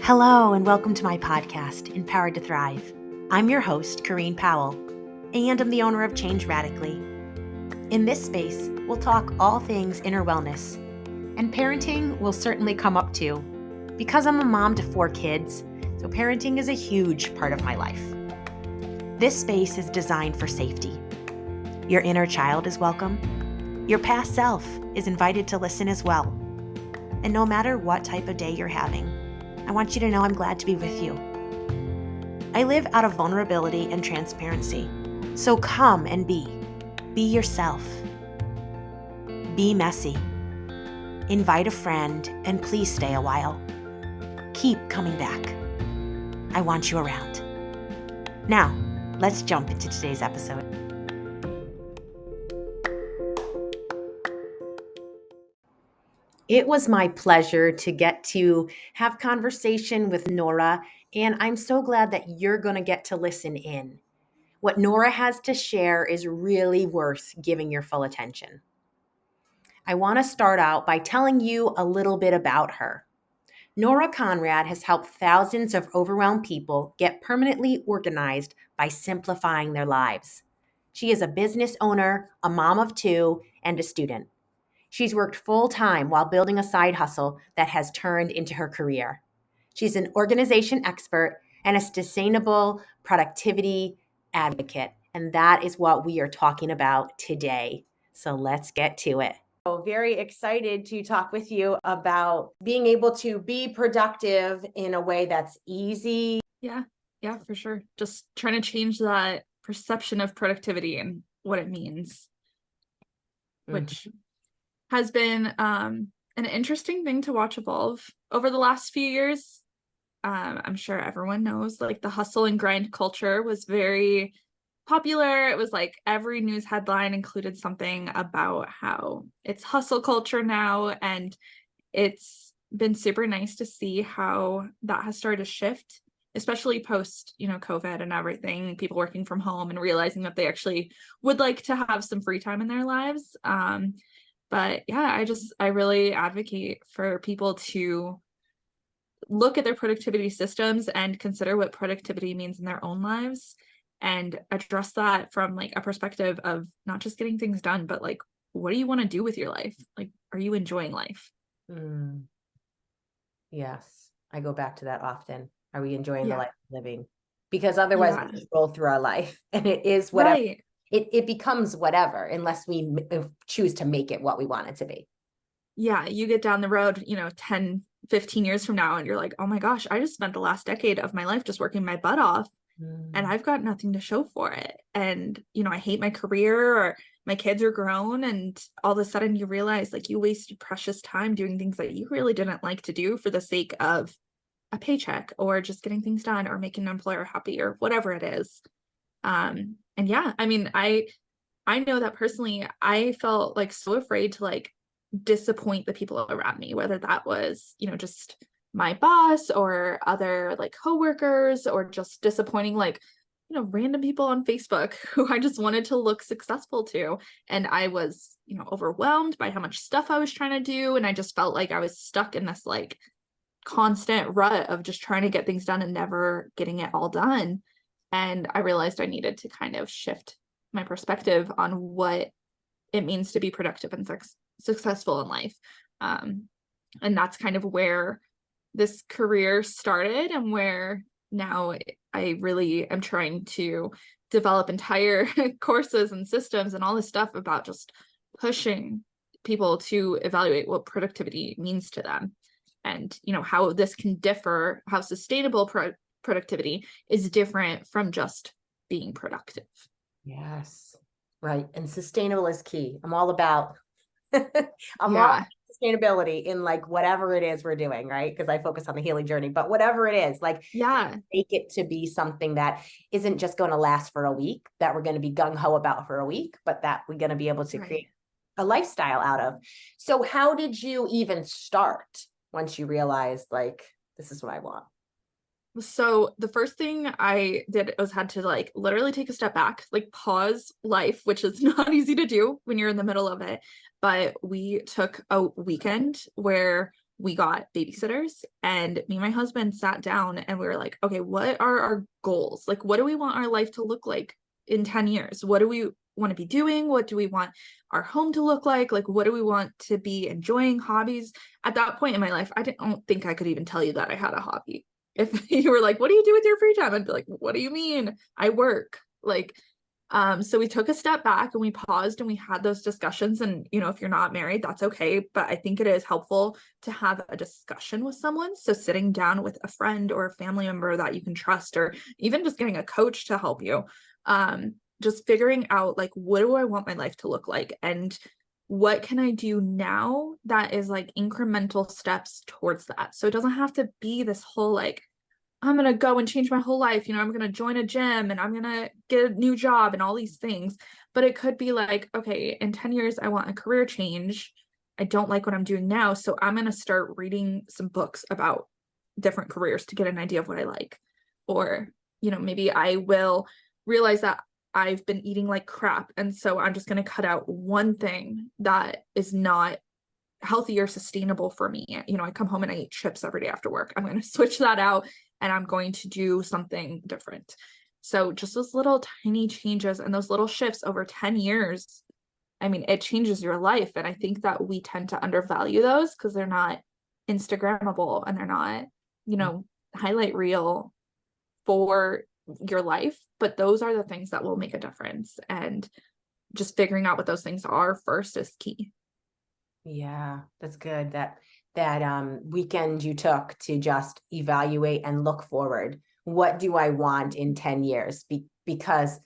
Hello, and welcome to my podcast, Empowered to Thrive. I'm your host, Corrine Powell, and I'm the owner of Change Radically. In this space, we'll talk all things inner wellness, and parenting will certainly come up too, because I'm a mom to 4 kids, so parenting is a huge part of my life. This space is designed for safety. Your inner child is welcome. Your past self is invited to listen as well. And no matter what type of day you're having, I want you to know I'm glad to be with you. I live out of vulnerability and transparency, so come and be. Be yourself. Be messy. Invite a friend, and please stay a while. Keep coming back. I want you around. Now, let's jump into today's episode. It was my pleasure to get to have conversation with Nora, and I'm so glad that you're going to get to listen in. What Nora has to share is really worth giving your full attention. I want to start out by telling you a little bit about her. Nora Conrad has helped thousands of overwhelmed people get permanently organized by simplifying their lives. She is a business owner, a mom of 2, and a student. She's worked full-time while building a side hustle that has turned into her career. She's an organization expert and a sustainable productivity advocate, and that is what we are talking about today. So let's get to it. Very excited to talk with you about being able to be productive in a way that's easy. Yeah, for sure. Just trying to change that perception of productivity and what it means, which has been an interesting thing to watch evolve over the last few years. I'm sure everyone knows, like, the hustle and grind culture was very popular. It was like every news headline included something about how it's hustle culture now, and it's been super nice to see how that has started to shift, especially post, COVID and everything, people working from home and realizing that they actually would like to have some free time in their lives. But yeah, I really advocate for people to look at their productivity systems and consider what productivity means in their own lives and address that from like a perspective of not just getting things done, but like, what do you want to do with your life? Like, are you enjoying life? Yes, I go back to that often. Are we enjoying the Yeah. life we're living? Because otherwise we just roll through our life and it is whatever. Right. It becomes whatever unless we choose to make it what we want it to be. Yeah, you get down the road, 10, 15 years from now, and you're like, oh my gosh, I just spent the last decade of my life just working my butt off, and I've got nothing to show for it. And, I hate my career, or my kids are grown, and all of a sudden you realize like you wasted precious time doing things that you really didn't like to do for the sake of a paycheck or just getting things done or making an employer happy or whatever it is. And yeah, I mean, I know that personally, I felt like so afraid to like disappoint the people around me, whether that was, just my boss or other like coworkers, or just disappointing like, random people on Facebook who I just wanted to look successful to. And I was, overwhelmed by how much stuff I was trying to do. And I just felt like I was stuck in this like constant rut of just trying to get things done and never getting it all done. And I realized I needed to kind of shift my perspective on what it means to be productive and successful in life. And that's kind of where this career started, and where now I really am trying to develop entire courses and systems and all this stuff about just pushing people to evaluate what productivity means to them, and how this can differ, how sustainable productivity is different from just being productive. Yes, right. And sustainable is key. I'm all about all about sustainability in like whatever it is we're doing, right? Because I focus on the healing journey, but whatever it is, like, make it to be something that isn't just going to last for a week, that we're going to be gung-ho about for a week, but that we're going to be able to create a lifestyle out of. So how did you even start once you realized like, this is what I want? So the first thing I did was had to like literally take a step back, like pause life, which is not easy to do when you're in the middle of it. But we took a weekend where we got babysitters, and me and my husband sat down and we were like, okay, what are our goals? Like, what do we want our life to look like in 10 years? What do we want to be doing? What do we want our home to look like? Like, what do we want to be enjoying? Hobbies? At that point in my life, I don't think I could even tell you that I had a hobby. If you were like, what do you do with your free time? I'd be like, what do you mean? I work. Like, so we took a step back and we paused and we had those discussions. And, you know, if you're not married, that's okay. But I think it is helpful to have a discussion with someone. So sitting down with a friend or a family member that you can trust, or even just getting a coach to help you, just figuring out like, what do I want my life to look like? And what can I do now that is like incremental steps towards that? So it doesn't have to be this whole like, I'm going to go and change my whole life. You know, I'm going to join a gym and I'm going to get a new job and all these things. But it could be like, okay, in 10 years, I want a career change. I don't like what I'm doing now. So I'm going to start reading some books about different careers to get an idea of what I like. Or, you know, maybe I will realize that I've been eating like crap. And so I'm just going to cut out one thing that is not healthy or sustainable for me. You know, I come home and I eat chips every day after work. I'm going to switch that out and I'm going to do something different. So just those little tiny changes and those little shifts over 10 years, I mean, it changes your life. And I think that we tend to undervalue those because they're not Instagrammable and they're not, you know, highlight reel for your life. But those are the things that will make a difference. And just figuring out what those things are first is key. Yeah, that's good. That weekend you took to just evaluate and look forward. What do I want in 10 years? Because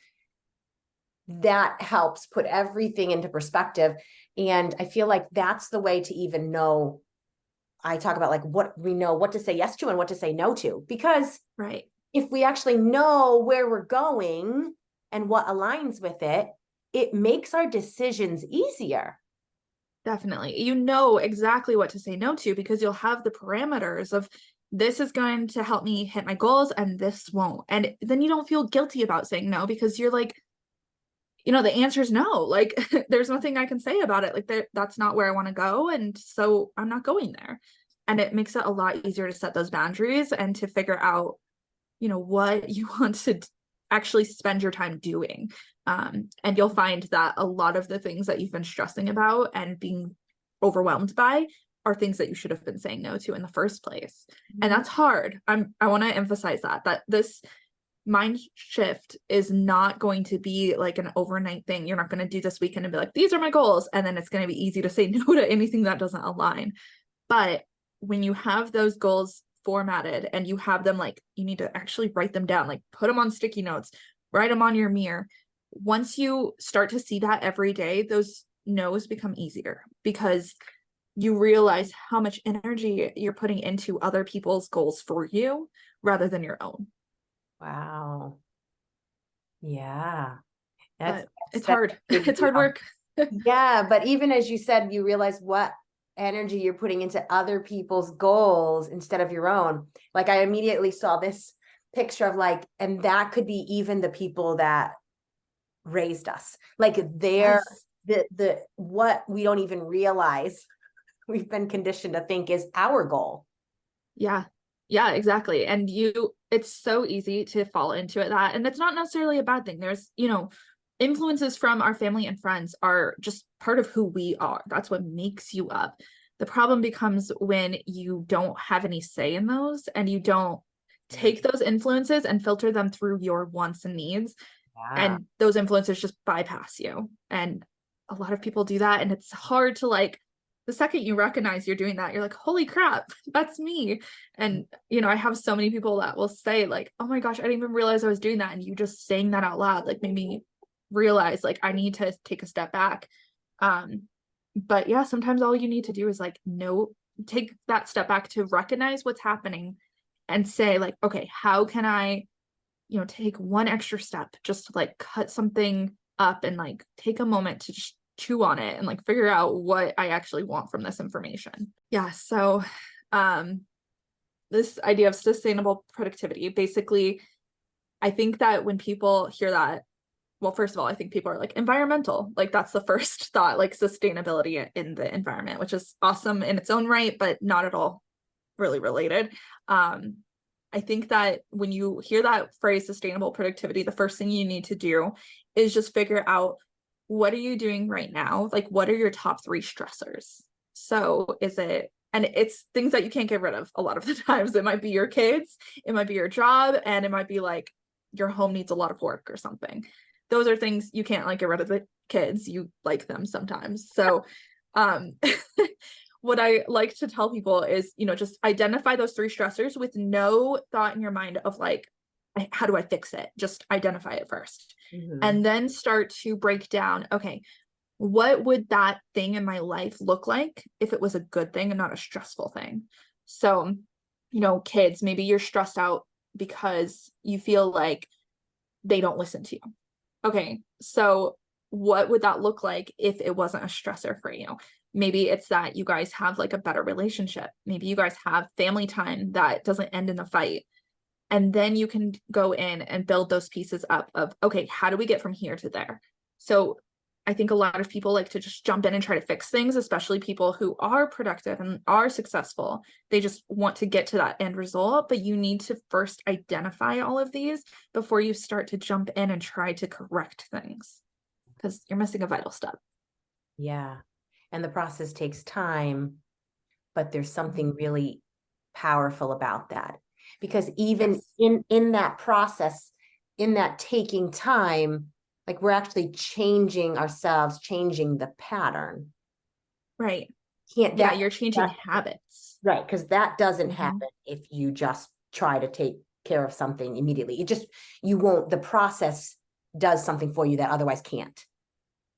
that helps put everything into perspective. And I feel like that's the way to even know. I talk about like what we know, what to say yes to and what to say no to. Because right, if we actually know where we're going and what aligns with it, it makes our decisions easier. definitely. You know exactly what to say no to because you'll have the parameters of this is going to help me hit my goals and this won't. And then you don't feel guilty about saying no because you're like, you know, the answer is no. Like there's nothing I can say about it. Like that's not where I want to go. And so I'm not going there. And it makes it a lot easier to set those boundaries and to figure out, you know, what you want to actually spend your time doing. And you'll find that a lot of the things that you've been stressing about and being overwhelmed by are things that you should have been saying no to in the first place. And that's hard. I want to emphasize that this mind shift is not going to be like an overnight thing. You're not going to do this weekend and be like, these are my goals. And then it's going to be easy to say no to anything that doesn't align. But when you have those goals formatted and you have them, like, you need to actually write them down, like put them on sticky notes, write them on your mirror. Once you start to see that every day, those no's become easier because you realize how much energy you're putting into other people's goals for you rather than your own. Wow. Yeah. That's, But it's that's hard. big It's hard deal. work. Yeah, but even as you said, you realize what energy you're putting into other people's goals instead of your own. Like I immediately saw this picture of like, and that could be even the people that raised us. Like they're Yes. the what we don't even realize we've been conditioned to think is our goal. Yeah. Yeah, exactly. And it's so easy to fall into it that, and it's not necessarily a bad thing. There's, you know, influences from our family and friends are just part of who we are. That's what makes you up. The problem becomes when you don't have any say in those and you don't take those influences and filter them through your wants and needs. Yeah. And those influences just bypass you. And a lot of people do that. And it's hard to like, the second you recognize you're doing that, you're like, holy crap, that's me. And, you know, I have so many people that will say, like, oh my gosh, I didn't even realize I was doing that. And you just saying that out loud, like, made me realize, like, I need to take a step back. But yeah, sometimes all you need to do is like, no, take that step back to recognize what's happening and say, like, okay, how can I, you know, take one extra step just to like cut something up and like take a moment to just chew on it and like figure out what I actually want from this information. Yeah. So this idea of sustainable productivity, basically, I think that when people hear that, well, first of all, I think people are like environmental. Like that's the first thought, like sustainability in the environment, which is awesome in its own right, but not at all really related. I think that when you hear that phrase sustainable productivity, the first thing you need to do is just figure out, what are you doing right now? Like, what are your top 3 stressors? So is it, and it's things that you can't get rid of a lot of the times. It might be your kids, it might be your job, and it might be like your home needs a lot of work or something. Those are things you can't like get rid of. The kids, you like them sometimes. So um what I like to tell people is, just identify those 3 stressors with no thought in your mind of like, how do I fix it? Just identify it first. And then start to break down, okay, what would that thing in my life look like if it was a good thing and not a stressful thing? So, kids, maybe you're stressed out because you feel like they don't listen to you. Okay, so what would that look like if it wasn't a stressor for you? Maybe it's that you guys have like a better relationship. Maybe you guys have family time that doesn't end in a fight. And then you can go in and build those pieces up of, okay, how do we get from here to there? So I think a lot of people like to just jump in and try to fix things, especially people who are productive and are successful. They just want to get to that end result, but you need to first identify all of these before you start to jump in and try to correct things, because you're missing a vital step. Yeah. And the process takes time, but there's something really powerful about that. Because even in that process, in that taking time, like we're actually changing ourselves, changing the pattern. Right. Can't Yeah, that, you're changing habits. right? Because that doesn't happen if you just try to take care of something immediately. You won't, the process does something for you that otherwise can't.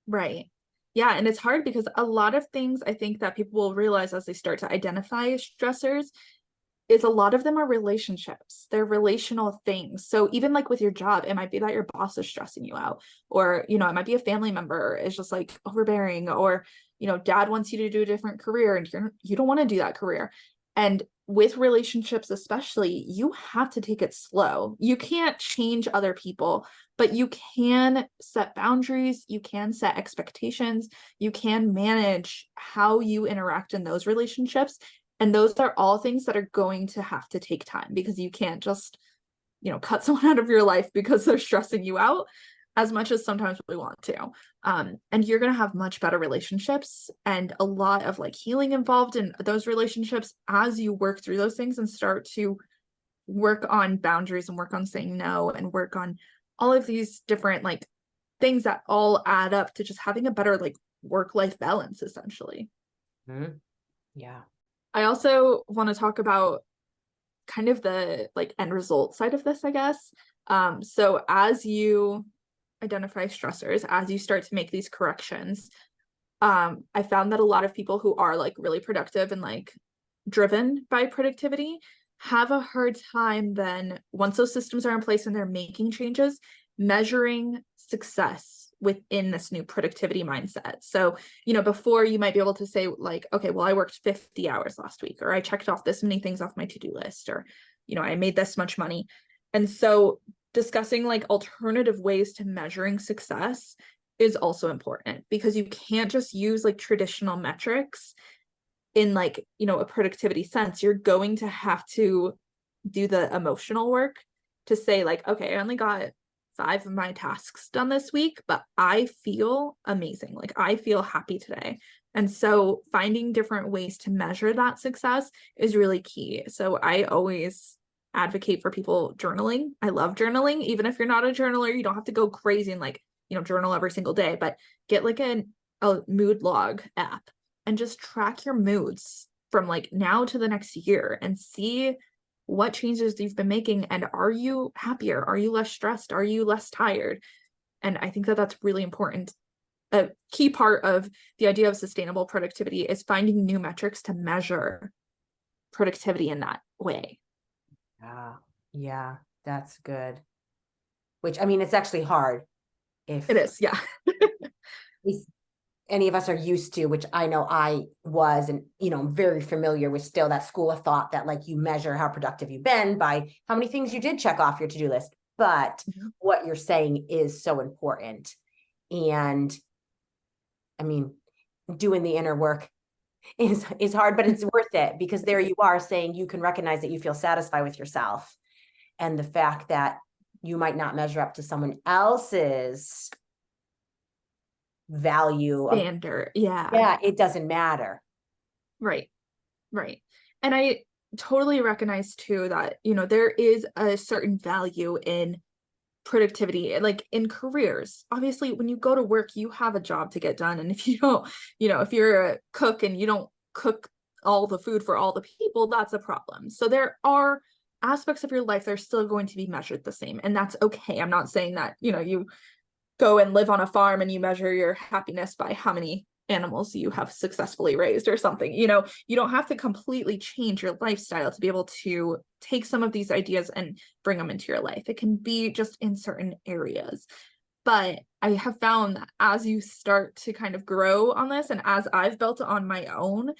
Right. Yeah, and it's hard because a lot of things I think that people will realize as they start to identify stressors is a lot of them are relationships. They're relational things. So even like with your job, it might be that your boss is stressing you out, or, it might be a family member is just like overbearing, or, dad wants you to do a different career and you don't want to do that career. And with relationships, especially, you have to take it slow. You can't change other people, but you can set boundaries. You can set expectations. You can manage how you interact in those relationships. And those are all things that are going to have to take time, because you can't just, cut someone out of your life because they're stressing you out as much as sometimes we want to. And you're going to have much better relationships and a lot of like healing involved in those relationships as you work through those things and start to work on boundaries and work on saying no and work on all of these different like things that all add up to just having a better like work-life balance, essentially. Mm-hmm. Yeah. I also want to talk about kind of the like end result side of this, I guess. So as you identify stressors, as you start to make these corrections, I found that a lot of people who are like really productive and like driven by productivity have a hard time then, once those systems are in place and they're making changes, measuring success within this new productivity mindset. So, before you might be able to say like, okay, well, I worked 50 hours last week, or I checked off this many things off my to-do list, or, I made this much money. And so discussing like alternative ways to measuring success is also important, because you can't just use like traditional metrics in like, a productivity sense. You're going to have to do the emotional work to say like, okay, I only got 5 of my tasks done this week, but I feel amazing. Like I feel happy today. And so finding different ways to measure that success is really key. So I always advocate for people journaling. I love journaling. Even if you're not a journaler, you don't have to go crazy and like, journal every single day, but get like a mood log app and just track your moods from like now to the next year and see what changes you've been making. And are you happier? Are you less stressed? Are you less tired? And I think that that's really important. A key part of the idea of sustainable productivity is finding new metrics to measure productivity in that way. Yeah, that's good. Which, I mean, it's actually hard if It is, yeah. any of us are used to, which I know I was, and, very familiar with still that school of thought that like you measure how productive you've been by how many things you did check off your to-do list. But Mhm. what you're saying is so important. And I mean, doing the inner work is hard, but it's worth it, because there you are saying you can recognize that you feel satisfied with yourself, and the fact that you might not measure up to someone else's value of, Standard. Yeah. yeah, it doesn't matter. Right. Right. And I totally recognize too that, there is a certain value in productivity, like in careers. Obviously, when you go to work, you have a job to get done. And if you don't, if you're a cook and you don't cook all the food for all the people, that's a problem. So there are aspects of your life that are still going to be measured the same. And that's okay. I'm not saying that, you go and live on a farm and you measure your happiness by how many animals you have successfully raised or something. You don't have to completely change your lifestyle to be able to take some of these ideas and bring them into your life. It can be just in certain areas. But I have found that as you start to kind of grow on this, and as I've built it on my own,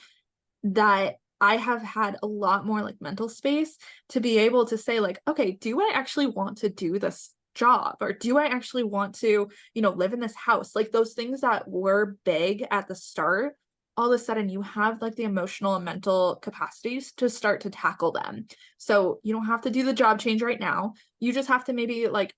that I have had a lot more like mental space to be able to say, like, okay, do I actually want to do this job, or do I actually want to, live in this house? Like those things that were big at the start, all of a sudden you have like the emotional and mental capacities to start to tackle them. So you don't have to do the job change right now. You just have to maybe like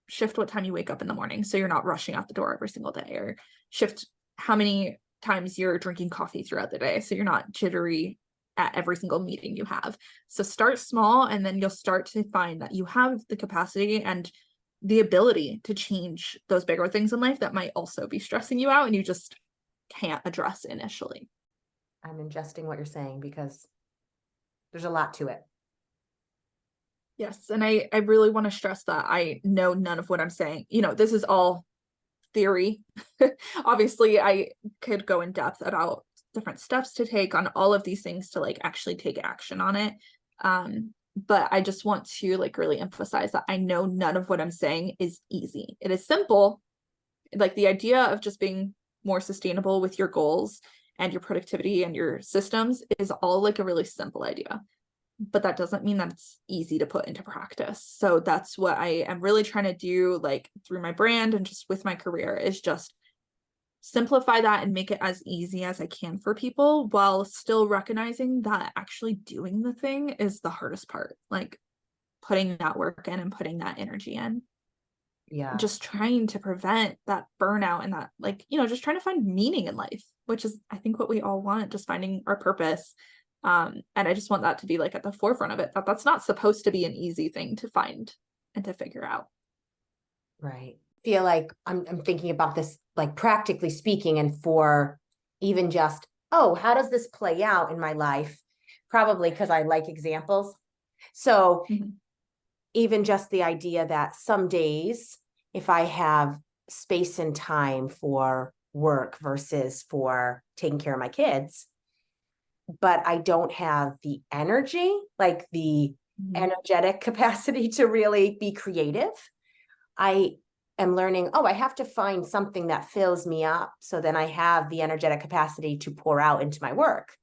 shift what time you wake up in the morning so you're not rushing out the door every single day, or shift how many times you're drinking coffee throughout the day so you're not jittery at every single meeting you have. So start small, and then you'll start to find that you have the capacity and the ability to change those bigger things in life that might also be stressing you out and you just can't address initially. I'm ingesting what you're saying because there's a lot to it. Yes. And I really want to stress that I know none of what I'm saying. This is all theory. Obviously, I could go in depth about different steps to take on all of these things to like actually take action on it. But I just want to like really emphasize that I know none of what I'm saying is easy. It is simple. Like the idea of just being more sustainable with your goals and your productivity and your systems is all like a really simple idea, but that doesn't mean that it's easy to put into practice. So that's what I am really trying to do, like through my brand and just with my career, is just simplify that and make it as easy as I can for people, while still recognizing that actually doing the thing is the hardest part, like putting that work in and putting that energy in. Yeah. Just trying to prevent that burnout and that, like, just trying to find meaning in life, which is, I think, what we all want, just finding our purpose. And I just want that to be like at the forefront of it, that that's not supposed to be an easy thing to find and to figure out. Right. Feel like I'm thinking about this, like practically speaking, and for even just, oh, how does this play out in my life? Probably because I like examples. So Mm-hmm. even just the idea that some days, if I have space and time for work versus for taking care of my kids, but I don't have the energy, like the Mm-hmm. energetic capacity to really be creative, I am learning, oh, I have to find something that fills me up so then I have the energetic capacity to pour out into my work.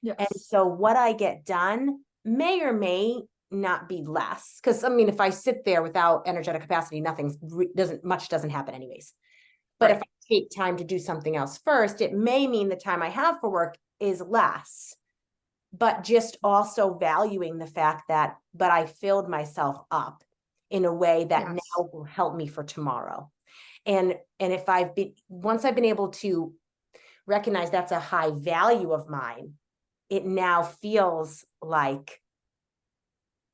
And Yes. so what I get done may or may not be less. Because I mean, if I sit there without energetic capacity, doesn't happen anyways. But if Right. I take time to do something else first, it may mean the time I have for work is less. But just also valuing the fact that, but I filled myself up in a way that Yes. now will help me for tomorrow. And if once I've been able to recognize that's a high value of mine, it now feels like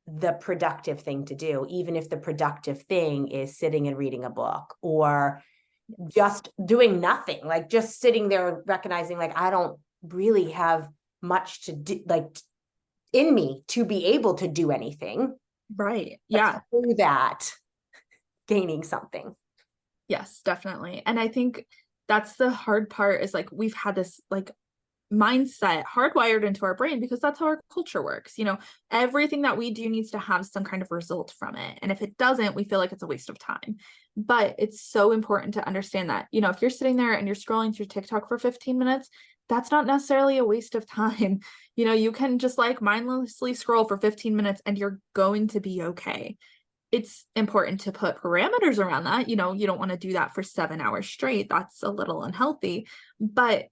the productive thing to do, even if the productive thing is sitting and reading a book, or Yes. just doing nothing, like just sitting there recognizing like I don't really have much to do, like in me to be able to do anything, Right. but Yeah. through that gaining something. Yes, definitely. And I think that's the hard part, is like we've had this like mindset hardwired into our brain because that's how our culture works. Everything that we do needs to have some kind of result from it. And if it doesn't, we feel like it's a waste of time. But it's so important to understand that, if you're sitting there and you're scrolling through TikTok for 15 minutes, that's not necessarily a waste of time. You can just like mindlessly scroll for 15 minutes and you're going to be okay. it's important to put parameters around that. You know, you don't want to do that for 7 hours straight. That's a little unhealthy. But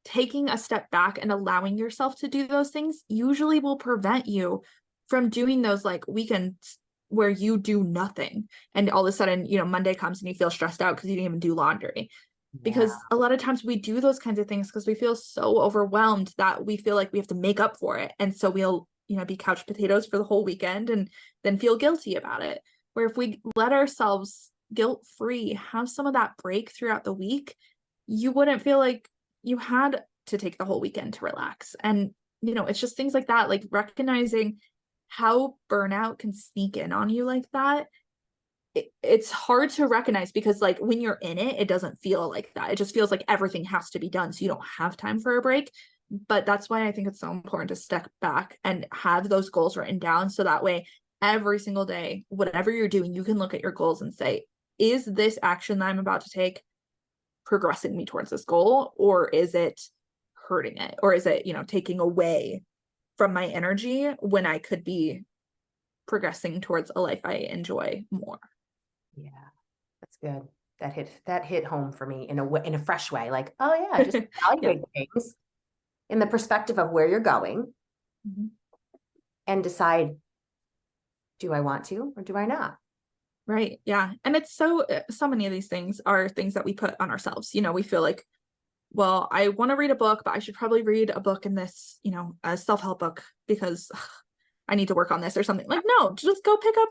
taking a step back and allowing yourself to do those things usually will prevent you from doing those like weekends where you do nothing. And all of a sudden, you know, Monday comes and you feel stressed out because you didn't even do laundry. Yeah. Because a lot of times we do those kinds of things because we feel so overwhelmed that we feel like we have to make up for it. And so we'll, you know, be couch potatoes for the whole weekend and then feel guilty about it. Where if we let ourselves guilt free, have some of that break throughout the week, you wouldn't feel like you had to take the whole weekend to relax. And, you know, it's just things like that, like recognizing how burnout can sneak in on you like that. It's hard to recognize because like when you're in it, it doesn't feel like that. It just feels like everything has to be done. So you don't have time for a break. But that's why I think it's so important to step back and have those goals written down. So that way, every single day, whatever you're doing, you can look at your goals and say, is this action that I'm about to take progressing me towards this goal, or is it hurting it, or is it, you know, taking away from my energy when I could be progressing towards a life I enjoy more? Yeah, that's good. That hit home for me in a way, in a fresh way. Like, oh yeah, just Yeah. evaluate things in the perspective of where you're going Mm-hmm. and decide, do I want to or do I not? Right. Yeah. And it's so many of these things are things that we put on ourselves. You know, we feel like, well, I want to read a book, but I should probably read a book in this, you know, a self-help book because I need to work on this or something. Like, no, just go pick up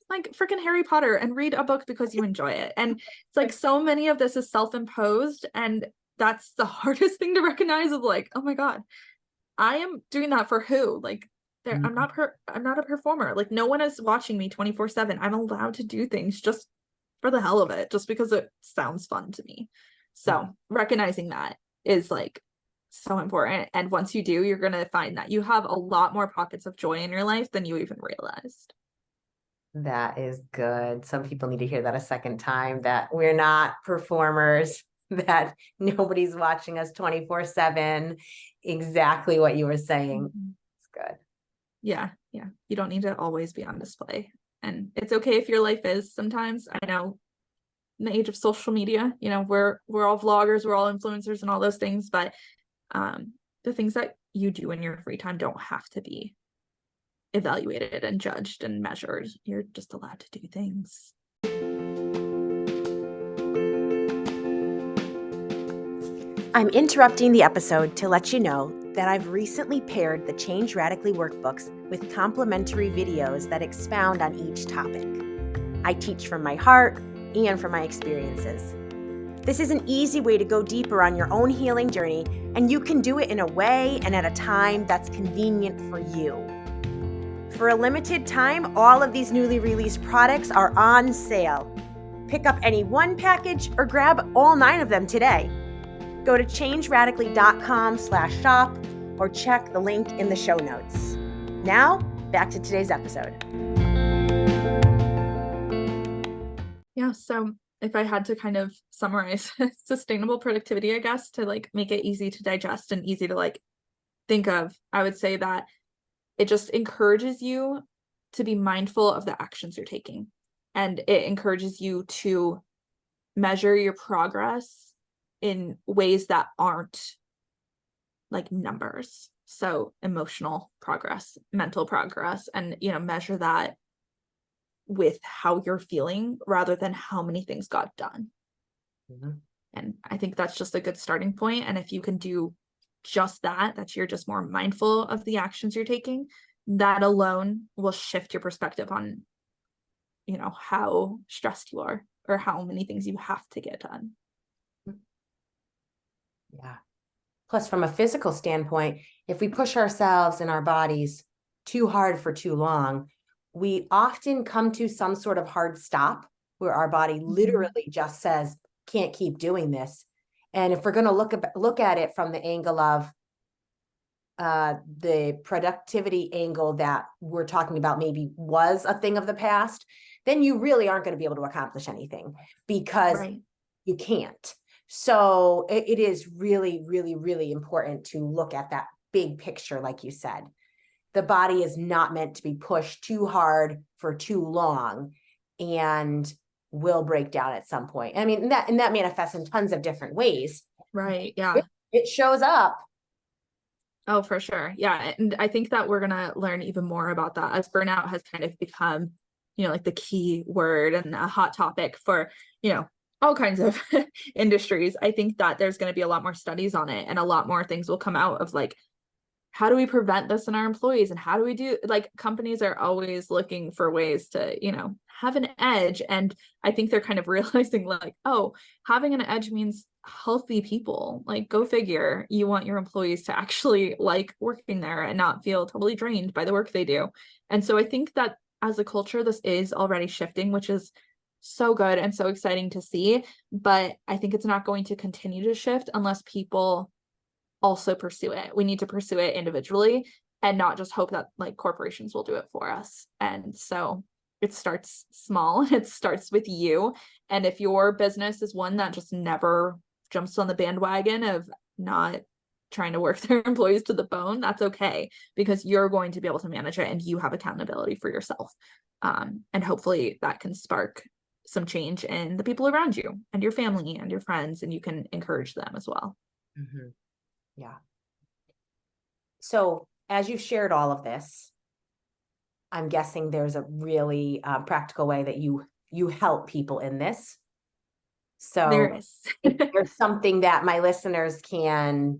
like freaking Harry Potter and read a book because you enjoy it. And it's like so many of this is self-imposed. And that's the hardest thing to recognize of like, oh my God, I am doing that for who? Like there, Mhm. I'm not a performer. Like no one is watching me 24/7. I'm allowed to do things just for the hell of it, just because it sounds fun to me. So recognizing that is like so important. And once you do, you're gonna find that you have a lot more pockets of joy in your life than you even realized. That is good. Some people need to hear that a second time, that we're not performers, that nobody's watching us 24/7. Exactly what you were saying. Mhm. It's good. Yeah, yeah. You don't need to always be on display. And it's okay if your life is sometimes. I know in the age of social media, you know, we're all vloggers, we're all influencers and all those things, but the things that you do in your free time don't have to be evaluated and judged and measured. You're just allowed to do things. I'm interrupting the episode to let you know that I've recently paired the Change Radically workbooks with complimentary videos that expound on each topic. I teach from my heart and from my experiences. This is an easy way to go deeper on your own healing journey, and you can do it in a way and at a time that's convenient for you. For a limited time, all of these newly released products are on sale. Pick up any one package or grab all 9 of them today. Go to changeradically.com/shop or check the link in the show notes. Now, back to today's episode. Yeah, so if I had to kind of summarize sustainable productivity, I guess, to like make it easy to digest and easy to like think of, I would say that it just encourages you to be mindful of the actions you're taking. And it encourages you to measure your progress in ways that aren't like numbers. So emotional progress, mental progress, and you know, measure that with how you're feeling rather than how many things got done. Mhm. And I think that's just a good starting point. And if you can do just that, that you're just more mindful of the actions you're taking, that alone will shift your perspective on, you know, how stressed you are or how many things you have to get done. Yeah. Plus, from a physical standpoint, if we push ourselves and our bodies too hard for too long, we often come to some sort of hard stop where our body literally just says, can't keep doing this. And if we're going to look at it from the angle of the productivity angle that we're talking about maybe was a thing of the past, then you really aren't going to be able to accomplish anything because Right. you can't. So it is really, really, really important to look at that big picture, like you said. the body is not meant to be pushed too hard for too long and will break down at some point. I mean, that manifests in tons of different ways. Right. Yeah. It shows up. Oh, for sure. Yeah. And I think that we're going to learn even more about that as burnout has kind of become, like the key word and a hot topic for, all kinds of industries. I think that there's going to be a lot more studies on it, and a lot more things will come out of like, how do we prevent this in our employees, and how do we do, like, companies are always looking for ways to, have an edge. And I think they're kind of realizing like, oh, having an edge means healthy people. Like, go figure, you want your employees to actually like working there and not feel totally drained by the work they do. And so I think that as a culture, this is already shifting, which is so good and so exciting to see. But I think it's not going to continue to shift unless people also pursue it. We need to pursue it individually and not just hope that like corporations will do it for us. And so it starts small. It starts with you. And if your business is one that just never jumps on the bandwagon of not trying to work their employees to the bone, that's okay, because you're going to be able to manage it and you have accountability for yourself. And hopefully that can spark some change in the people around you and your family and your friends, and you can encourage them as well. Mm-hmm. Yeah. So as you've shared all of this, I'm guessing there's a really practical way that you help people in this. So There is. if there's something that my listeners can,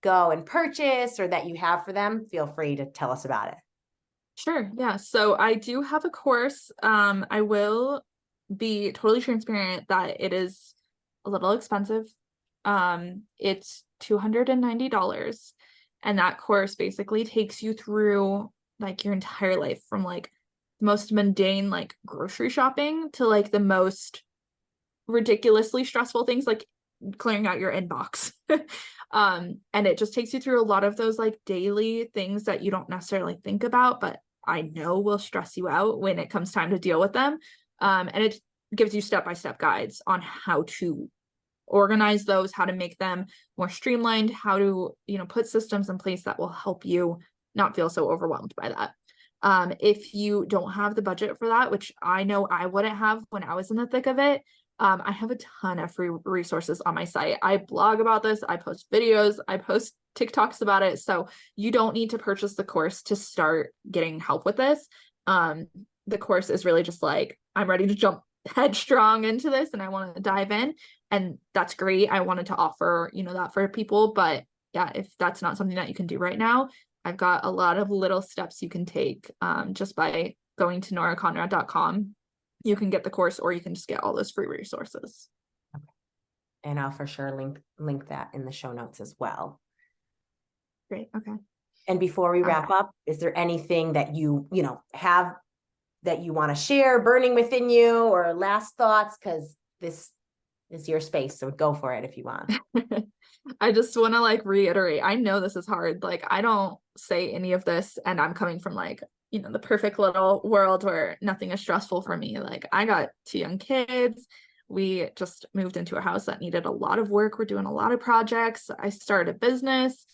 go and purchase or that you have for them, feel free to tell us about it. Sure. Yeah. So I do have a course. I will be totally transparent that it is a little expensive. It's $290. And that course basically takes you through like your entire life, from like the most mundane, like grocery shopping, to like the most ridiculously stressful things like clearing out your inbox. And it just takes you through a lot of those like daily things that you don't necessarily think about, but I know will stress you out when it comes time to deal with them. And it gives you step-by-step guides on how to organize those, how to make them more streamlined, how to, put systems in place that will help you not feel so overwhelmed by that. If you don't have the budget for that, which I know I wouldn't have when I was in the thick of it, I have a ton of free resources on my site. I blog about this, I post videos, I post TikToks about it. So you don't need to purchase the course to start getting help with this. The course is really just like, I'm ready to jump headstrong into this and I want to dive in. And that's great. I wanted to offer, that for people. But yeah, if that's not something that you can do right now, I've got a lot of little steps you can take just by going to noraconrad.com. You can get the course, or you can just get all those free resources. Okay. And I'll for sure link that in the show notes as well. Great. Okay. And before we wrap up, is there anything that you have that you want to share burning within you, or last thoughts? Because this is your space, so go for it if you want. I just want to like reiterate, I know this is hard. Like, I don't say any of this and I'm coming from like, the perfect little world where nothing is stressful for me. Like, I got 2 young kids. We just moved into a house that needed a lot of work. We're doing a lot of projects. I started a business.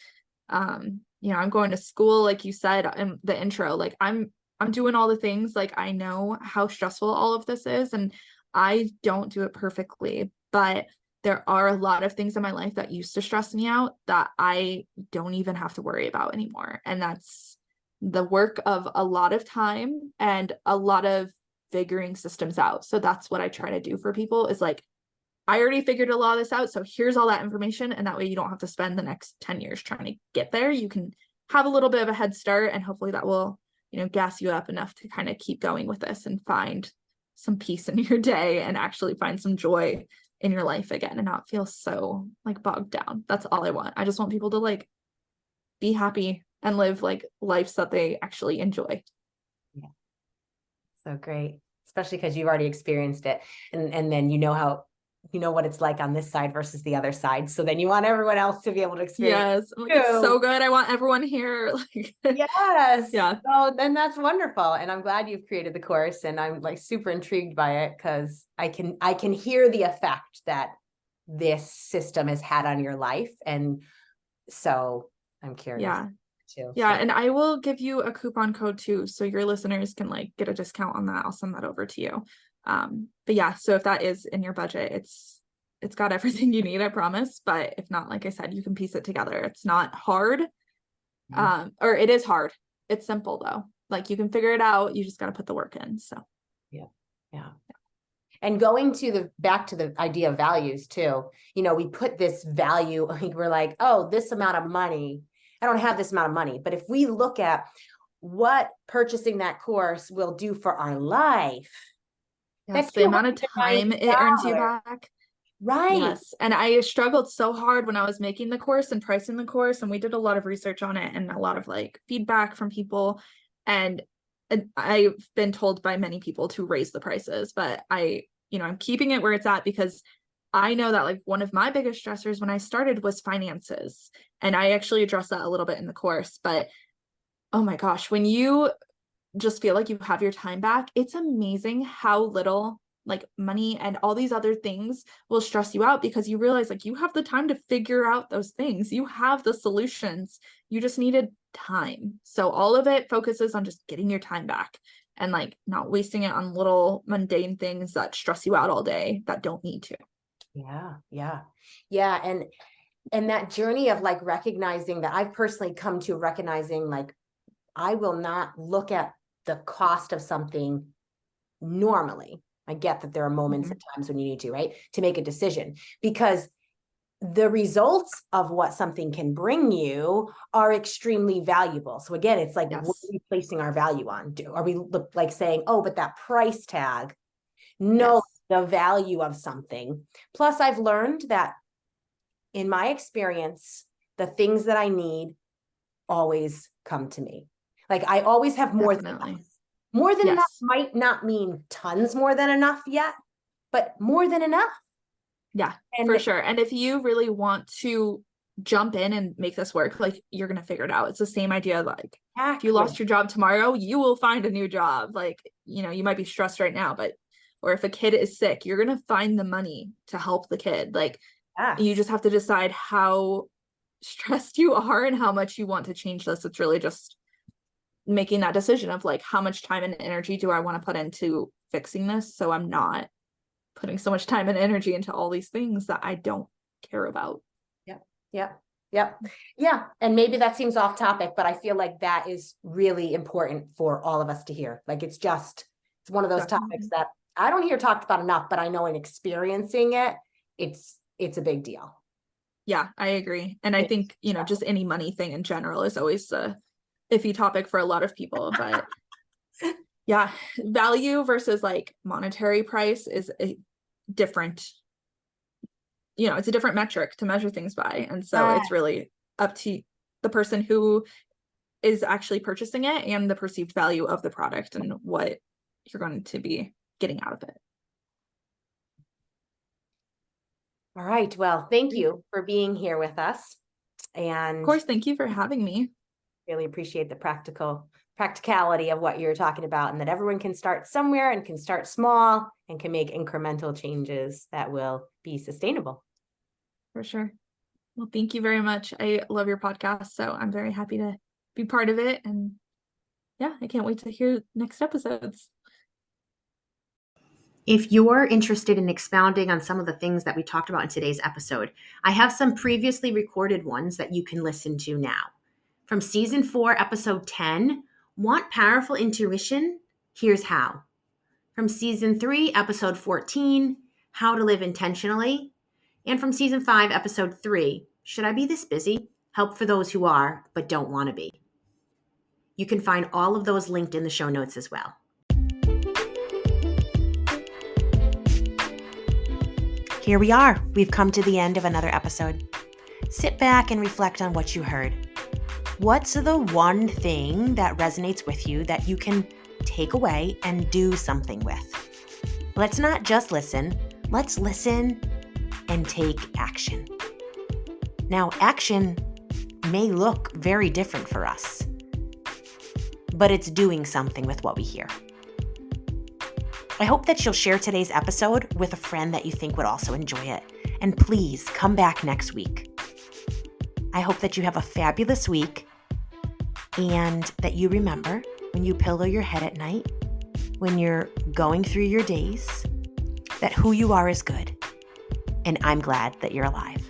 I'm going to school, like you said in the intro. Like, I'm doing all the things. Like, I know how stressful all of this is, and I don't do it perfectly, but there are a lot of things in my life that used to stress me out that I don't even have to worry about anymore. And that's the work of a lot of time and a lot of figuring systems out. So that's what I try to do for people, is like, I already figured a lot of this out. So here's all that information. And that way you don't have to spend the next 10 years trying to get there. You can have a little bit of a head start, and hopefully that will, gas you up enough to kind of keep going with this and find some peace in your day and actually find some joy in your life again and not feel so like bogged down. That's all I want. I just want people to like be happy and live like lives that they actually enjoy. Yeah. So great, especially because you've already experienced it, and then what it's like on this side versus the other side. So then you want everyone else to be able to experience. Yes, it's so good. I want everyone here. Like, yes. Yeah. So then that's wonderful, and I'm glad you've created the course, and I'm like super intrigued by it because I can hear the effect that this system has had on your life, and so I'm curious. Yeah. too. Yeah, So and I will give you a coupon code too, so your listeners can like get a discount on that. I'll send that over to you. But yeah, so if that is in your budget, it's got everything you need, I promise. But if not, like I said, you can piece it together. It's not hard. Or it is hard. It's simple though. Like you can figure it out. You just got to put the work in. So yeah. Yeah. And going back to the idea of values too, we put this value, we're like, oh, this amount of money, I don't have this amount of money. But if we look at what purchasing that course will do for our life, yes, that's the amount of time it earns you $290. back. Right. Yes. And I struggled so hard when I was making the course and pricing the course. And we did a lot of research on it and a lot of like feedback from people. And I've been told by many people to raise the prices, but I'm keeping it where it's at because I know that like one of my biggest stressors when I started was finances. And I actually address that a little bit in the course. But oh my gosh, when you just feel like you have your time back, it's amazing how little like money and all these other things will stress you out because you realize like you have the time to figure out those things. You have the solutions. You just needed time. So all of it focuses on just getting your time back and like not wasting it on little mundane things that stress you out all day that don't need to. Yeah. Yeah. Yeah. And that journey of like recognizing that I've personally come to recognizing like, I will not look at the cost of something normally. I get that there are moments and times when you need to, right, to make a decision, because the results of what something can bring you are extremely valuable. So again, it's like, what are we placing our value on? Are we like saying, oh, but that price tag? No, the value of something. Plus, I've learned that in my experience, the things that I need always come to me. Like I always have more than enough. More than enough might not mean tons more than enough yet, but more than enough. Yeah, for sure. And if you really want to jump in and make this work, like you're going to figure it out. It's the same idea. Like if you lost your job tomorrow, you will find a new job. Like, you might be stressed right now, or if a kid is sick, you're going to find the money to help the kid. Like you just have to decide how stressed you are and how much you want to change this. It's really just making that decision of like, how much time and energy do I want to put into fixing this? So I'm not putting so much time and energy into all these things that I don't care about. Yeah. And maybe that seems off topic, but I feel like that is really important for all of us to hear. Like it's one of those topics that I don't hear talked about enough, but I know in experiencing it, it's a big deal. Yeah, I agree. And I think, just any money thing in general is always a iffy topic for a lot of people, but yeah, value versus like monetary price is a different, it's a different metric to measure things by. And so it's really up to the person who is actually purchasing it and the perceived value of the product and what you're going to be getting out of it. All right. Well, thank you for being here with us. And of course, thank you for having me. Really appreciate the practicality of what you're talking about, and that everyone can start somewhere and can start small and can make incremental changes that will be sustainable. For sure. Well, thank you very much. I love your podcast, so I'm very happy to be part of it. And yeah, I can't wait to hear next episodes. If you're interested in expounding on some of the things that we talked about in today's episode, I have some previously recorded ones that you can listen to now. From season 4, episode 10, Want Powerful Intuition? Here's How. From season 3, episode 14, How to Live Intentionally. And from season 5, episode 3, Should I Be This Busy? Help for those who are, but don't want to be. You can find all of those linked in the show notes as well. Here we are. We've come to the end of another episode. Sit back and reflect on what you heard. What's the one thing that resonates with you that you can take away and do something with? Let's not just listen. Let's listen and take action. Now, action may look very different for us, but it's doing something with what we hear. I hope that you'll share today's episode with a friend that you think would also enjoy it. And please come back next week. I hope that you have a fabulous week and that you remember when you pillow your head at night, when you're going through your days, that who you are is good. And I'm glad that you're alive.